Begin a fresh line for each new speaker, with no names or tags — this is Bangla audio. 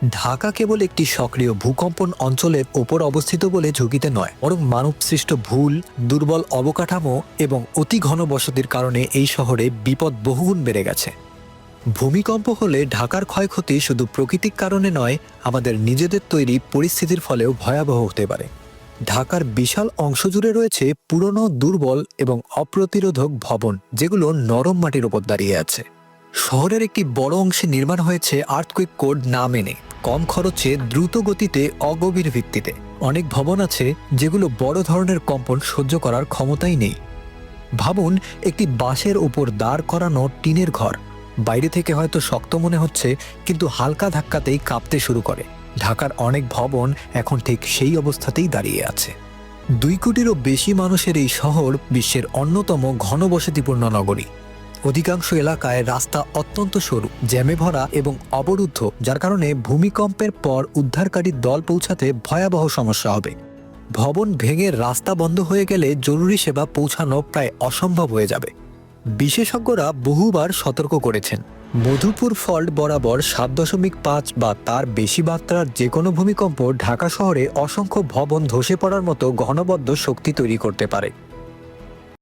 ঢাকা কেবল একটি সক্রিয় ভূকম্পন অঞ্চলের ওপর অবস্থিত বলে ঝুঁকিতে নয়, বরং মানবসৃষ্ট ভুল, দুর্বল অবকাঠামো এবং অতি ঘন বসতির কারণে এই শহরে বিপদ বহুগুণ বেড়ে গেছে। ভূমিকম্প হলে ঢাকার ক্ষয়ক্ষতি শুধু প্রাকৃতিক কারণে নয়, আমাদের নিজেদের তৈরি পরিস্থিতির ফলেও ভয়াবহ হতে পারে। ঢাকার বিশাল অংশ জুড়ে রয়েছে পুরনো, দুর্বল এবং অপ্রতিরোধক ভবন, যেগুলো নরম মাটির ওপর দাঁড়িয়ে আছে। শহরের একটি বড় অংশে নির্মাণ হয়েছে আর্থকুইক কোড না মেনে, কম খরচে, দ্রুত গতিতে, অগভীর ভিত্তিতে। অনেক ভবন আছে যেগুলো বড় ধরনের কম্পন সহ্য করার ক্ষমতাই নেই। ভাবুন, একটি বাঁশের উপর দাঁড় করানো টিনের ঘর, বাইরে থেকে হয়তো শক্ত মনে হচ্ছে, কিন্তু হালকা ধাক্কাতেই কাঁপতে শুরু করে। ঢাকার অনেক ভবন এখন ঠিক সেই অবস্থাতেই দাঁড়িয়ে আছে। 2 কোটিরও বেশি মানুষের এই শহর বিশ্বের অন্যতম ঘনবসতিপূর্ণ নগরী। অধিকাংশ এলাকায় রাস্তা অত্যন্ত সরু, জ্যামে ভরা এবং অবরুদ্ধ, যার কারণে ভূমিকম্পের পর উদ্ধারকারী দল পৌঁছাতে ভয়াবহ সমস্যা হবে। ভবন ভেঙে রাস্তা বন্ধ হয়ে গেলে জরুরি সেবা পৌঁছানো প্রায় অসম্ভব হয়ে যাবে। বিশেষজ্ঞরা বহুবার সতর্ক করেছেন, মধুপুর ফল্ট বরাবর 7.5 বা তার বেশি মাত্রার যে কোনো ভূমিকম্প ঢাকা শহরে অসংখ্য ভবন ধসে পড়ার মতো ঘনবদ্ধ শক্তি তৈরি করতে পারে।